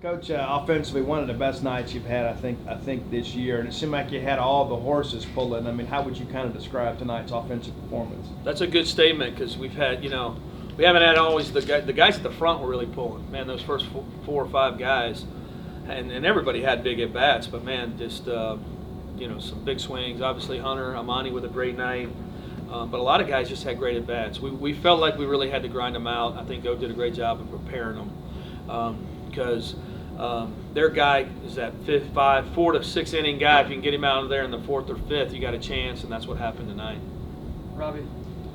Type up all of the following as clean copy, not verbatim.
Coach, offensively, one of the best nights you've had, I think this year, and it seemed like you had all the horses pulling. I mean, how would you kind of describe tonight's offensive performance? That's a good statement because we've had, we haven't had always the guys at the front were really pulling. Man, those first four or five guys, and everybody had big at bats, but man, just some big swings. Obviously, Hunter, Amani with a great night. But a lot of guys just had great at bats. We felt like we really had to grind them out. I think Go did a great job of preparing them because their guy is that 4 to 6 inning guy. If you can get him out of there in the 4th or 5th, you got a chance, and that's what happened tonight. Robbie,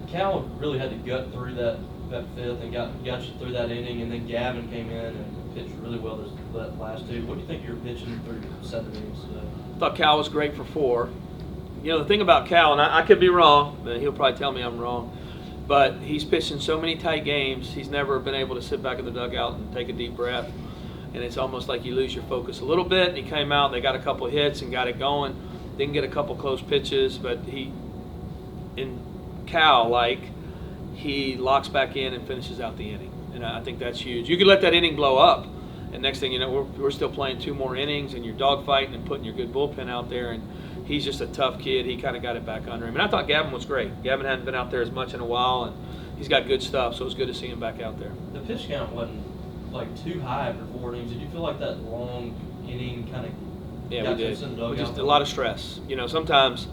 Cal really had to gut through that 5th and got you through that inning, and then Gavin came in and pitched really well that last two. What do you think you're pitching through 7 innings today? I thought Cal was great for 4. The thing about Cal, and I could be wrong, but he'll probably tell me I'm wrong, but he's pitched in so many tight games, he's never been able to sit back in the dugout and take a deep breath. And it's almost like you lose your focus a little bit. And he came out, they got a couple of hits and got it going. Didn't get a couple close pitches, but in Cal, he locks back in and finishes out the inning. And I think that's huge. You could let that inning blow up, and next thing you know, we're still playing 2 more innings, and you're dogfighting and putting your good bullpen out there. And he's just a tough kid. He kind of got it back under him. And I thought Gavin was great. Gavin hadn't been out there as much in a while, and he's got good stuff, so it was good to see him back out there. The pitch count wasn't too high after 4 innings. Did you feel like that long inning kind of got we did. Just a lot of stress. Sometimes,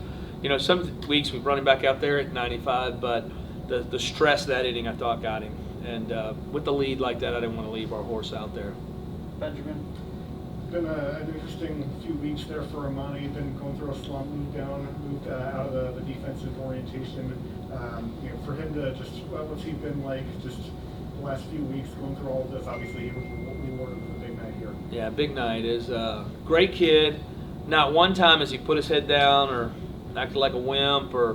some weeks we run him back out there at 95, but the stress of that inning I thought got him. And with the lead like that, I didn't want to leave our horse out there. Benjamin? Been an interesting few weeks there for Amani. Been going through a slump, moved out of the defensive orientation. For him to what's he been like just the last few weeks going through all of this? Obviously, he was rewarded with a big night here. Yeah, big night. Is a great kid. Not one time has he put his head down or acted like a wimp or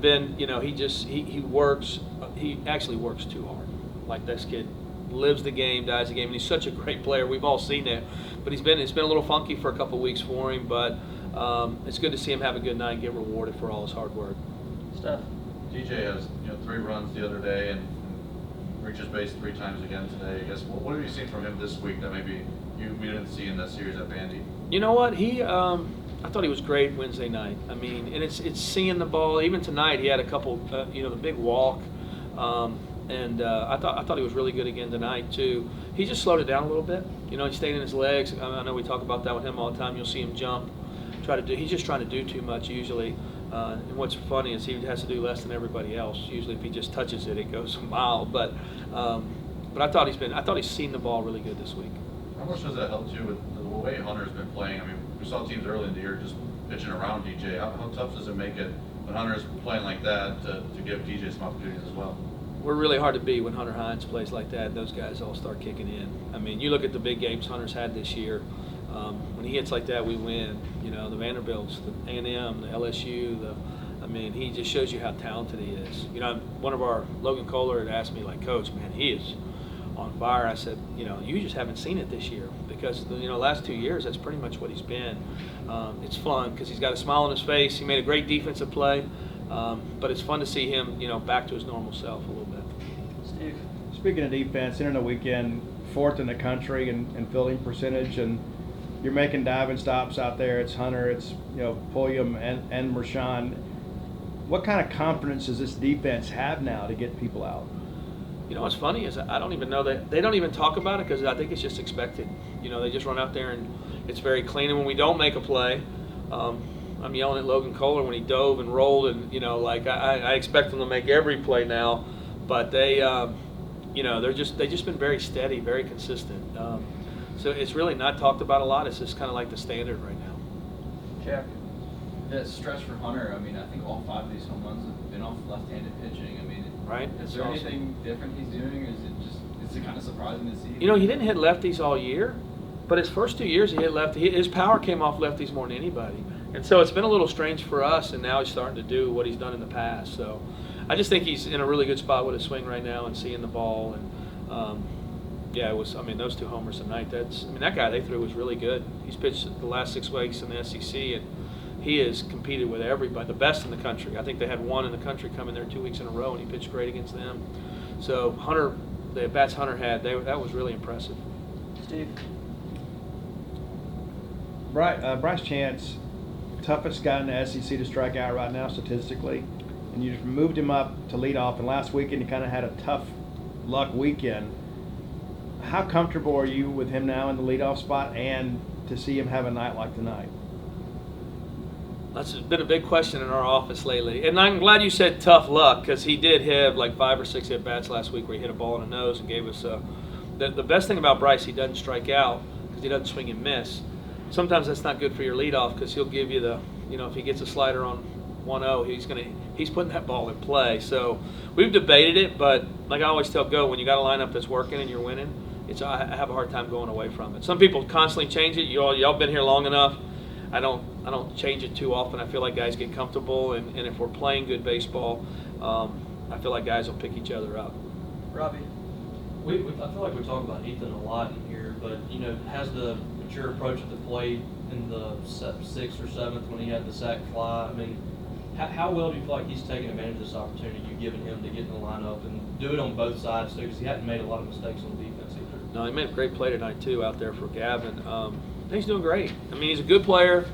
been, he works. He actually works too hard. Like this kid lives the game, dies the game, and he's such a great player. We've all seen it, but it's been a little funky for a couple of weeks for him. But it's good to see him have a good night and get rewarded for all his hard work. Steph. DJ has 3 runs the other day and reaches base 3 times again today. I guess what have you seen from him this week that maybe we didn't see in that series at Bandy? You know what? I thought he was great Wednesday night. I mean, and it's seeing the ball. Even tonight, he had a couple. The big walk. And I thought he was really good again tonight too. He just slowed it down a little bit. He stayed in his legs. I know we talk about that with him all the time. You'll see him jump, he's just trying to do too much usually. And what's funny is he has to do less than everybody else. Usually, if he just touches it, it goes a mile. But I thought he's seen the ball really good this week. How much does that help you with the way Hunter's been playing? I mean, we saw teams early in the year just pitching around DJ. How tough does it make it when Hunter's playing like that to give DJ some opportunities as well? We're really hard to beat when Hunter Hines plays like that. Those guys all start kicking in. I mean, you look at the big games Hunter's had this year. When he hits like that, we win. The Vanderbilts, the A&M, the LSU. He just shows you how talented he is. One of our Logan Kohler had asked me, Coach, man, he is on fire. I said, you just haven't seen it this year because the last 2 years that's pretty much what he's been. It's fun because he's got a smile on his face. He made a great defensive play. But it's fun to see him, back to his normal self a little bit. Steve. Speaking of defense, entering the weekend, 4th in the country in fielding percentage, and you're making diving stops out there. It's Hunter, it's Pulliam and Marshawn. What kind of confidence does this defense have now to get people out? What's funny is I don't even know that they don't even talk about it because I think it's just expected. They just run out there and it's very clean. And when we don't make a play, I'm yelling at Logan Kohler when he dove and rolled, and I expect them to make every play now, but they just been very steady, very consistent. So it's really not talked about a lot. It's just kind of like the standard right now. Jack. The stretch for Hunter. I think all 5 of these home runs have been off left-handed pitching. Right? Is there anything different he's doing, or is it kind of surprising to see? He didn't hit lefties all year, but his first 2 years he hit lefty. His power came off lefties more than anybody. And so it's been a little strange for us, and now he's starting to do what he's done in the past. So I just think he's in a really good spot with his swing right now and seeing the ball. And it was. Those 2 homers tonight. That guy they threw was really good. He's pitched the last 6 weeks in the SEC, and he has competed with everybody, the best in the country. I think they had 1 in the country come in there 2 weeks in a row, and he pitched great against them. So Hunter, the at-bats Hunter had, that was really impressive. Steve. Bryce Chance, toughest guy in the SEC to strike out right now statistically, and you just moved him up to lead off. And last weekend he kind of had a tough luck weekend. How comfortable are you with him now in the leadoff spot, and to see him have a night like tonight? That's been a big question in our office lately. And I'm glad you said tough luck, because he did have like 5 or 6 at-bats last week where he hit a ball in the nose and gave us the best thing about Bryce, he doesn't strike out because he doesn't swing and miss. Sometimes that's not good for your leadoff, because he'll give you if he gets a slider on 1-0, he's putting that ball in play. So we've debated it, but like I always tell Go, when you got a lineup that's working and you're winning, I have a hard time going away from it. Some people constantly change it. Y'all been here long enough. I don't change it too often. I feel like guys get comfortable, and if we're playing good baseball, I feel like guys will pick each other up. Robbie, I feel like we talk about Ethan a lot in here, but has the mature approach at the plate in the 6th or 7th when he had the sac fly. I mean, how well do you feel like he's taking advantage of this opportunity you've given him to get in the lineup and do it on both sides too? Because he hadn't made a lot of mistakes on defense either. No, he made a great play tonight too out there for Gavin. He's doing great. I mean, he's a good player.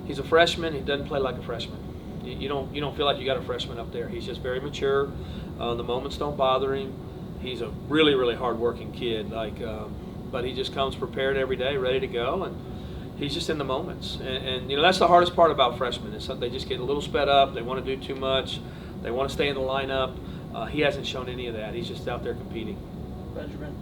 He's a freshman. He doesn't play like a freshman. You don't feel like you got a freshman up there. He's just very mature. The moments don't bother him. He's a really, really hard-working kid. But he just comes prepared every day, ready to go, and he's just in the moments. And that's the hardest part about freshmen. Is they just get a little sped up. They want to do too much. They want to stay in the lineup. He hasn't shown any of that. He's just out there competing. Benjamin?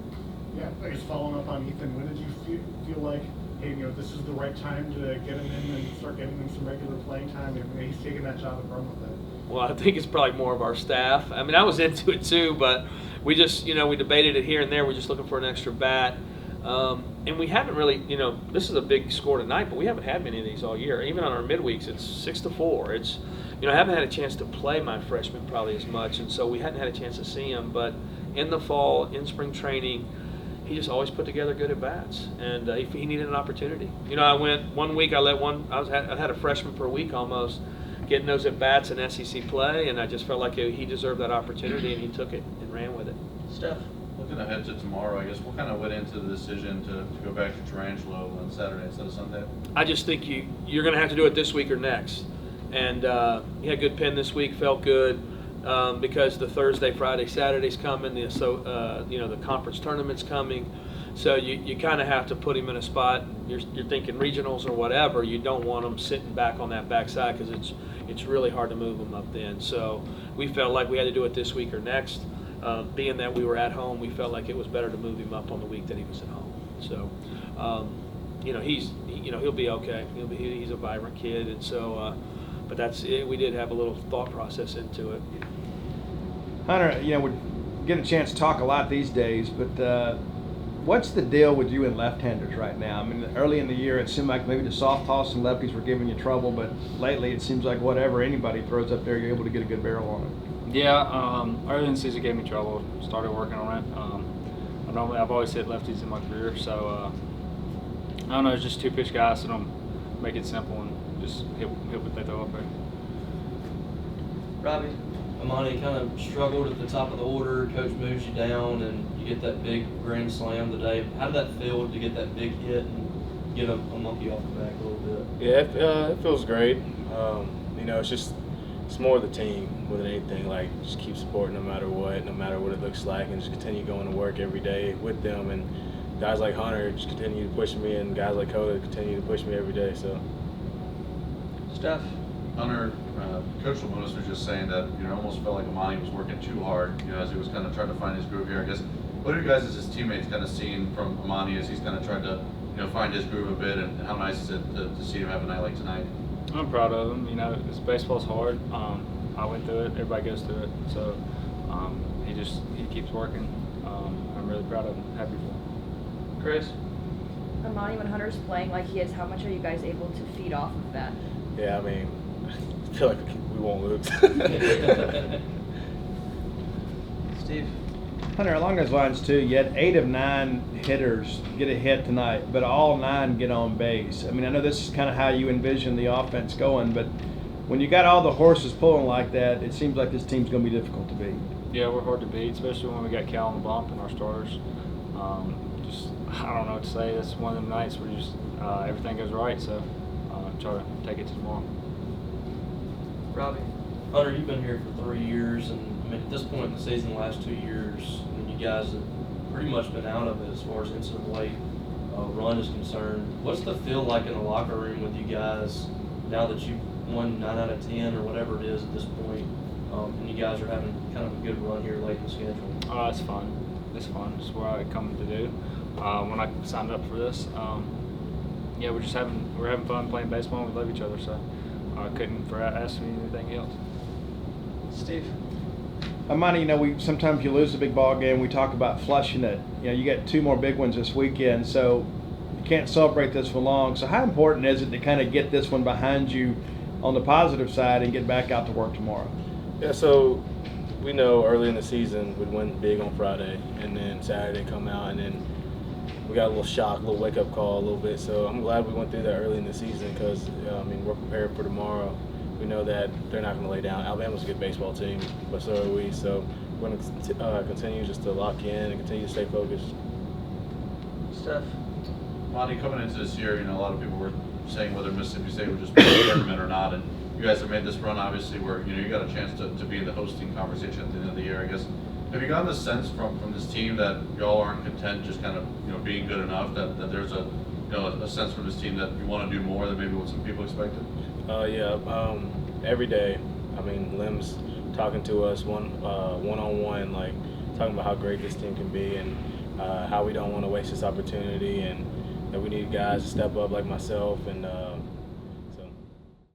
Yeah, I guess following up on Ethan, when did you feel like, hey, this is the right time to get him in and start getting him some regular playing time, and he's taking that job and run with it? Well, I think it's probably more of our staff. I mean, I was into it too, but we just, we debated it here and there. We're just looking for an extra bat. And we haven't really, this is a big score tonight, but we haven't had many of these all year. Even on our midweeks, it's 6-4. It's, I haven't had a chance to play my freshmen probably as much, and so we hadn't had a chance to see him. But in the fall, in spring training, he just always put together good at bats, and he needed an opportunity. I went 1 week. I had a freshman for a week almost, getting those at bats in SEC play, and I just felt like he deserved that opportunity, and he took it and ran with it. Steph? Looking ahead to tomorrow, I guess, what kind of went into the decision to go back to Tarantula on Saturday instead of Sunday? I just think you're going to have to do it this week or next. And he had a good pen this week, felt good. Because the Thursday, Friday, Saturday's coming, the conference tournament's coming, so you kind of have to put him in a spot. You're thinking regionals or whatever. You don't want him sitting back on that backside because it's really hard to move him up then. So we felt like we had to do it this week or next. Being that we were at home, we felt like it was better to move him up on the week that he was at home. So he'll be okay. He's a vibrant kid, and so. But that's it. We did have a little thought process into it. Hunter, we get a chance to talk a lot these days, but what's the deal with you and left-handers right now? I mean, early in the year it seemed like maybe the soft toss and lefties were giving you trouble, but lately it seems like whatever anybody throws up there, you're able to get a good barrel on it. Yeah, early in the season gave me trouble. Started working on it. I've always hit lefties in my career, so I don't know. It's just two-pitch guys, so don't make it simple and just hit what they throw up there. Robbie? Amani kind of struggled at the top of the order. Coach moves you down, and you get that big grand slam today. How did that feel to get that big hit and get a monkey off the back a little bit? Yeah, it feels great. It's more the team more than anything. Like, just keep supporting no matter what it looks like, and just continue going to work every day with them. And guys like Hunter just continue to push me, and guys like Coda continue to push me every day. So, Steph? Hunter, Coach Lamonis was just saying that almost felt like Amani was working too hard, as he was kind of trying to find his groove here. I guess, what are you guys as his teammates kind of seeing from Amani as he's kind of tried to find his groove a bit, and how nice is it to see him have a night like tonight? I'm proud of him. This baseball's hard. I went through it. Everybody goes through it. So he keeps working. I'm really proud of him. Happy for him. Chris? Amani, when Hunter's playing like he is, how much are you guys able to feed off of that? Yeah, I feel like we won't lose. Steve? Hunter, along those lines too, you had 8 of 9 hitters get a hit tonight, but all 9 get on base. I mean, I know this is kind of how you envision the offense going, but when you got all the horses pulling like that, it seems like this team's going to be difficult to beat. Yeah, we're hard to beat, especially when we got Cal and Bump and our starters. I don't know what to say. It's one of them nights where just everything goes right. So try to take it to tomorrow. Robbie. Hunter, you've been here for 3 years, and I mean, at this point in the season, the last 2 years, I mean, you guys have pretty much been out of it as far as NCAA run is concerned. What's the feel like in the locker room with you guys now that you've won 9 out of 10 or whatever it is at this point, and you guys are having kind of a good run here late in the schedule? It's fun. It's fun. It's what I come to do. When I signed up for this, yeah, we're having fun playing baseball. And we love each other, so I couldn't ask me anything else. Steve. Amani, sometimes you lose a big ball game. We talk about flushing it. You got 2 more big ones this weekend, so you can't celebrate this for long. So how important is it to kind of get this one behind you on the positive side and get back out to work tomorrow? Yeah, so we know early in the season we'd win big on Friday, and then Saturday come out, and then we got a little shock, a little wake-up call a little bit. So I'm glad we went through that early in the season because, we're prepared for tomorrow. We know that they're not going to lay down. Alabama's a good baseball team, but so are we. So we're going to continue just to lock in and continue to stay focused. Steph. Monty, coming into this year, a lot of people were saying whether Mississippi State would just be a tournament or not, and you guys have made this run, obviously, where you got a chance to be in the hosting conversation at the end of the year. I guess, have you gotten the sense from this team that y'all aren't content just kind of being good enough, that there's a sense from this team that you want to do more than maybe what some people expected? Every day, Lim's talking to us one-on-one, like talking about how great this team can be and how we don't want to waste this opportunity and that we need guys to step up like myself and